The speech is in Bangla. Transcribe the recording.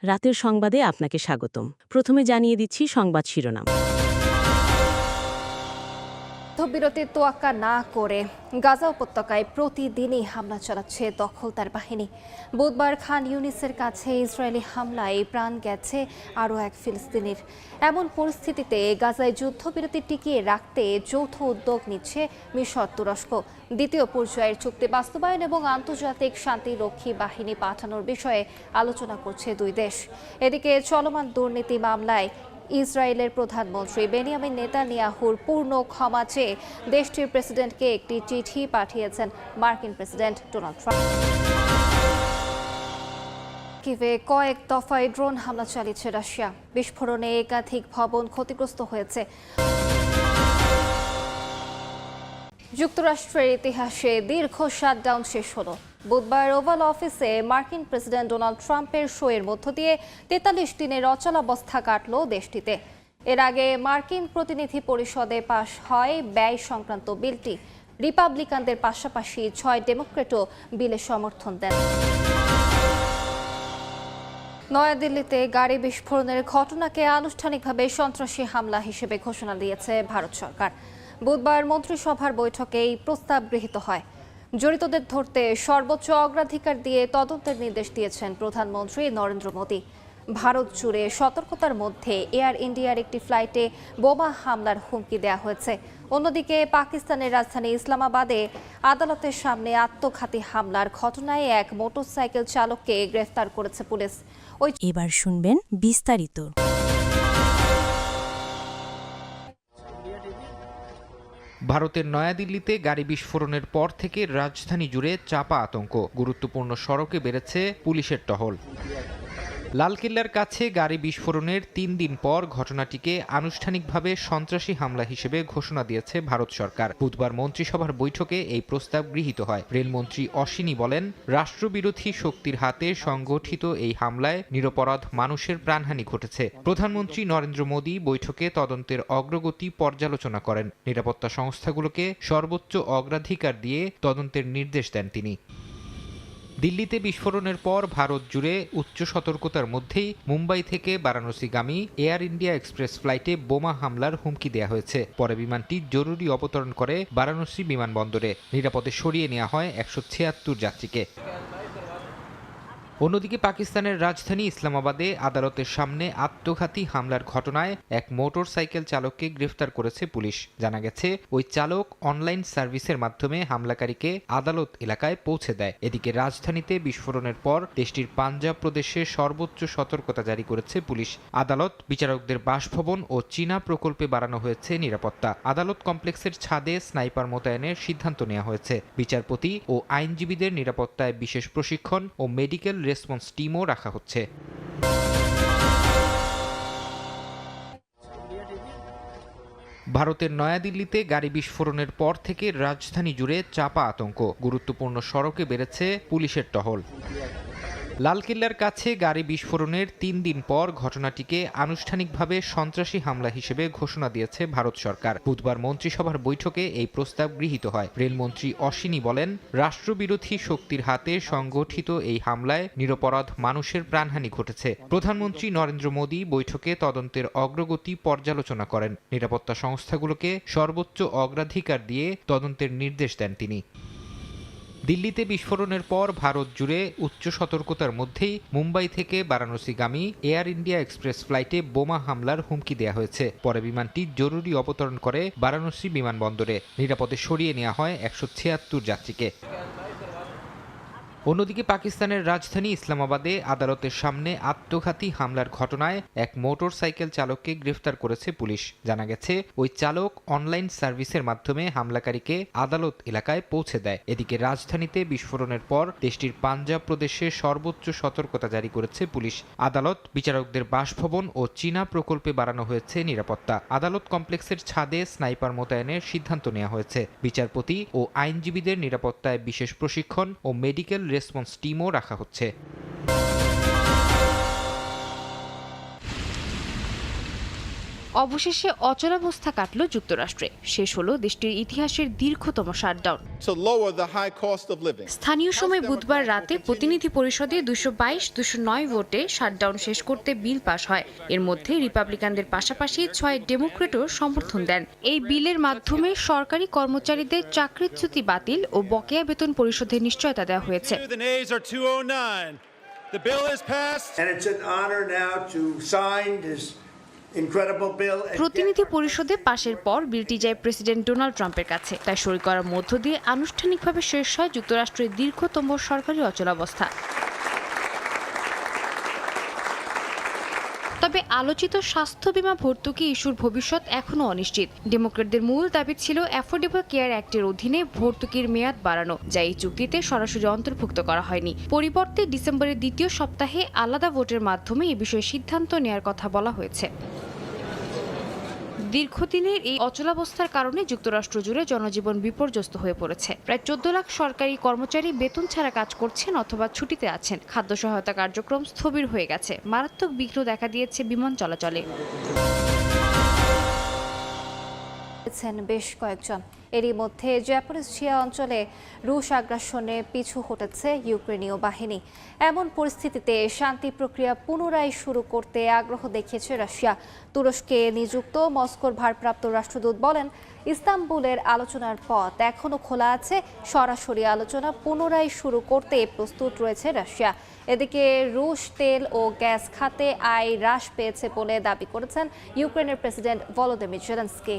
রাতের সংবাদে আপনাকে স্বাগতম। প্রথমে জানিয়ে দিচ্ছি সংবাদ শিরোনাম। যুদ্ধবিরতির তোয়াক্কা না করে গাজা উপত্যকায় প্রতিদিনই হামলা চালাচ্ছে দখলদার বাহিনী। বুধবার খান ইউনিসের কাছে ইসরায়েলি হামলায় প্রাণ গেছে আরও এক ফিলিস্তিনির। এমন পরিস্থিতিতে গাজায় যুদ্ধবিরতি টিকিয়ে রাখতে যৌথ উদ্যোগ নিচ্ছে মিশর তুরস্ক। দ্বিতীয় পর্যায়ের চুক্তি বাস্তবায়ন এবং আন্তর্জাতিক শান্তিরক্ষী বাহিনী পাঠানোর বিষয়ে আলোচনা করছে দুই দেশ। এদিকে চলমান দুর্নীতি মামলায় ইসরায়েলের প্রধানমন্ত্রী বেনিয়ামিন নেতানিয়াহুর পূর্ণ ক্ষমা চেয়ে দেশটির প্রেসিডেন্টকে একটি চিঠি পাঠিয়েছেন মার্কিন প্রেসিডেন্ট ডোনাল্ড ট্রাম্প। কিভে কয়েক দফায় ড্রোন হামলা চালিয়েছে রাশিয়া। বিস্ফোরণে একাধিক ভবন ক্ষতিগ্রস্ত হয়েছে। যুক্তরাষ্ট্রের ইতিহাসে দীর্ঘ শাটডাউন শেষ হলো। বুধবার ওভাল অফিসে মার্কিন প্রেসিডেন্ট ডোনাল্ড ট্রাম্পের শোয়ের মধ্য দিয়ে ৪৩ দিনের অচলাবস্থা কাটল দেশটিতে। এর আগে মার্কিন প্রতিনিধি পরিষদে পাশ হয় ব্যয় সংক্রান্ত বিলটি। রিপাবলিকানদের পাশাপাশি ৬ ডেমোক্রেটও বিলে সমর্থন দেন। নয়াদিল্লিতে গাড়ি বিস্ফোরণের ঘটনাকে আনুষ্ঠানিকভাবে সন্ত্রাসী হামলা হিসেবে ঘোষণা দিয়েছে ভারত সরকার। বুধবার মন্ত্রিসভার বৈঠকে এই প্রস্তাব গৃহীত হয়। জড়িতদের ধরতে সর্বোচ্চ অগ্রাধিকার দিয়ে তদন্তের নির্দেশ দিয়েছেন প্রধানমন্ত্রী নরেন্দ্র মোদী। ভারত জুড়ে সতর্কতার মধ্যে এয়ার ইন্ডিয়ার একটি ফ্লাইটে বোমা হামলার হুমকি দেওয়া হয়েছে। অন্যদিকে পাকিস্তানের রাজধানী ইসলামাবাদে আদালতের সামনে আত্মঘাতী হামলার ঘটনায় এক মোটরসাইকেল চালককে গ্রেফতার করেছে পুলিশ। এবার শুনবেন বিস্তারিত। ভারতের নয়াদিল্লিতে গাড়ি বিস্ফোরণের পর থেকে রাজধানী জুড়ে চাপা আতঙ্ক। গুরুত্বপূর্ণ সড়কে বেড়েছে পুলিশের টহল। লালকেল্লার কাছে গাড়ি বিস্ফোরণের ৩ দিন পর ঘটনাটিকে আনুষ্ঠানিকভাবে সন্ত্রাসী হামলা হিসেবে ঘোষণা দিয়েছে ভারত সরকার। বুধবার মন্ত্রিসভার বৈঠকে এই প্রস্তাব গৃহীত হয়। রেলমন্ত্রী অশ্বিনী বলেন, রাষ্ট্রবিরোধী শক্তির হাতে সংগঠিত এই হামলায় নিরপরাধ মানুষের প্রাণহানি ঘটেছে। প্রধানমন্ত্রী নরেন্দ্র মোদী বৈঠকে তদন্তের অগ্রগতি পর্যালোচনা করেন। নিরাপত্তা সংস্থাগুলোকে সর্বোচ্চ অগ্রাধিকার দিয়ে তদন্তের নির্দেশ দেন তিনি। দিল্লিতে বিস্ফোরণের পর ভারত জুড়ে উচ্চ সতর্কতার মধ্যেই মুম্বাই থেকে বারাণসীগামী এয়ার ইন্ডিয়া এক্সপ্রেস ফ্লাইটে বোমা হামলার হুমকি দেওয়া হয়েছে। পরে বিমানটি জরুরি অবতরণ করে বারাণসী বিমানবন্দরে। নিরাপদে সরিয়ে নেওয়া হয় ১৭৬ যাত্রীকে। অন্যদিকে পাকিস্তানের রাজধানী ইসলামাবাদে আদালতের সামনে আত্মঘাতী হামলার ঘটনায় এক মোটর সাইকেল চালককে গ্রেফতার করেছে পুলিশ। জানা গেছে, ওই চালক অনলাইন সার্ভিসের মাধ্যমে হামলাকারীকে আদালত এলাকায় পৌঁছে দেয়। এদিকে রাজধানীতে বিস্ফোরণের পর দেশটির পাঞ্জাব প্রদেশে সর্বোচ্চ সতর্কতা জারি করেছে পুলিশ। আদালত, বিচারকদের বাসভবন ও চীনা প্রকল্পে বাড়ানো হয়েছে নিরাপত্তা। আদালত কমপ্লেক্সের ছাদে স্নাইপার মোতায়েনের সিদ্ধান্ত নেওয়া হয়েছে। বিচারপতি ও আইনজীবীদের নিরাপত্তায় বিশেষ প্রশিক্ষণ ও মেডিকেল রেসপন্স টিমও রাখা হচ্ছে। ভারতের নয়াদিল্লিতে গাড়ি বিস্ফোরণের পর থেকে রাজধানী জুড়ে চাপা আতঙ্ক। গুরুত্বপূর্ণ সড়কে বেড়েছে পুলিশের টহল। লালকেল্লার কাছে গাড়ি বিস্ফোরণের ৩ দিন পর ঘটনাটিকে আনুষ্ঠানিকভাবে সন্ত্রাসী হামলা হিসেবে ঘোষণা দিয়েছে ভারত সরকার। বুধবার মন্ত্রিসভার বৈঠকে এই প্রস্তাব গৃহীত হয়। রেলমন্ত্রী অশ্বিনী বলেন, রাষ্ট্রবিরোধী শক্তির হাতে সংগঠিত এই হামলায় নিরপরাধ মানুষের প্রাণহানি ঘটেছে। প্রধানমন্ত্রী নরেন্দ্র মোদী বৈঠকে তদন্তের অগ্রগতি পর্যালোচনা করেন। নিরাপত্তা সংস্থাগুলোকে সর্বোচ্চ অগ্রাধিকার দিয়ে তদন্তের নির্দেশ দেন তিনি। দিল্লিতে বিস্ফোরণের পর ভারত জুড়ে উচ্চ সতর্কতার মধ্যেই মুম্বাই থেকে বারাণসীগামী এয়ার ইন্ডিয়া এক্সপ্রেস ফ্লাইটে বোমা হামলার হুমকি দেওয়া হয়েছে। পরে বিমানটি জরুরি অবতরণ করে বারাণসী বিমানবন্দরে। নিরাপদে সরিয়ে নেওয়া হয় ১৭৬ যাত্রীকে। অন্যদিকে পাকিস্তানের রাজধানী ইসলামাবাদে আদালতের সামনে আত্মঘাতী হামলার ঘটনায় এক মোটর সাইকেল চালককে গ্রেফতার করেছে পুলিশ। জানা গেছে, ওই চালক অনলাইন সার্ভিসের মাধ্যমে হামলাকারীকে আদালত এলাকায় পৌঁছে দেয়। এদিকে রাজধানীতে বিস্ফোরণের পর দেশটির পাঞ্জাব প্রদেশে সর্বোচ্চ সতর্কতা জারি করেছে পুলিশ। আদালত, বিচারকদের বাসভবন ও চীনা প্রকল্পে বাড়ানো হয়েছে নিরাপত্তা। আদালত কমপ্লেক্সের ছাদে স্নাইপার মোতায়েনের সিদ্ধান্ত নেওয়া হয়েছে। বিচারপতি ও আইনজীবীদের নিরাপত্তায় বিশেষ প্রশিক্ষণ ও মেডিকেল রেসপন্স টিমও রাখা হচ্ছে। অবশেষে অচলাবস্থা কাটল যুক্তরাষ্ট্রে, শেষ হলো দেশটির ইতিহাসের দীর্ঘতম শাটডাউন। স্থানীয় সময় বুধবার রাতে প্রতিনিধি পরিষদে 222-209 ভোটে শাটডাউন শেষ করতে বিল পাশ হয়। এর মধ্যে রিপাবলিকানদের পাশাপাশি 6 ডেমোক্রেটও সমর্থন দেন। এই বিলের মাধ্যমে সরকারি কর্মচারীদের চাকরিচ্যুতি বাতিল ও বকেয়া বেতন পরিশোধের নিশ্চয়তা দেওয়া হয়েছে। প্রতিনিধি পরিষদে পাশের পর বিলটি যায় প্রেসিডেন্ট ডোনাল্ড ট্রাম্পের কাছে। তাই সই করার মধ্য দিয়ে আনুষ্ঠানিকভাবে শেষ হয় যুক্তরাষ্ট্রের দীর্ঘতম সরকারি অচলাবস্থা। তবে আলোচিত স্বাস্থ্য বীমা ভর্তুকি ইস্যুর ভবিষ্যৎ এখনও অনিশ্চিত। ডেমোক্রেটদের মূল দাবি ছিল অ্যাফোর্ডেবল কেয়ার অ্যাক্টের অধীনে ভর্তুকির মেয়াদ বাড়ানো, যা এই চুক্তিতে সরাসরি অন্তর্ভুক্ত করা হয়নি। পরিবর্তে ডিসেম্বরের দ্বিতীয় সপ্তাহে আলাদা ভোটের মাধ্যমে এ বিষয়ে সিদ্ধান্ত নেওয়ার কথা বলা হয়েছে। দীর্ঘদিনের এই অচলাবস্থার কারণে যুক্তরাষ্ট্র জুড়ে জনজীবন বিপর্যস্ত হয়ে পড়েছে। প্রায় 14 লাখ সরকারি কর্মচারী বেতন ছাড়া কাজ করছেন অথবা ছুটিতে আছেন। খাদ্য সহায়তা কার্যক্রম স্থবির হয়ে গেছে। মারাত্মক বিঘ্ন দেখা দিয়েছে বিমান চলাচলে। বেশ কয়েকজন। এরই মধ্যে জাপোরিজিয়া অঞ্চলে রুশ আগ্রাসনে পিছু হটেছে ইউক্রেনীয় বাহিনী। এমন পরিস্থিতিতে শান্তি প্রক্রিয়া পুনরায় শুরু করতে আগ্রহ দেখিয়েছে রাশিয়া। তুরস্কে নিযুক্ত মস্কোর ভারপ্রাপ্ত রাষ্ট্রদূত বলেন, ইস্তাম্বুলের আলোচনার পথ এখনও খোলা আছে। সরাসরি আলোচনা পুনরায় শুরু করতে প্রস্তুত রয়েছে রাশিয়া। এদিকে রুশ তেল ও গ্যাস খাতে আয় হ্রাস পেয়েছে বলে দাবি করেছেন ইউক্রেনের প্রেসিডেন্ট ভলোদিমির জেলেনস্কি।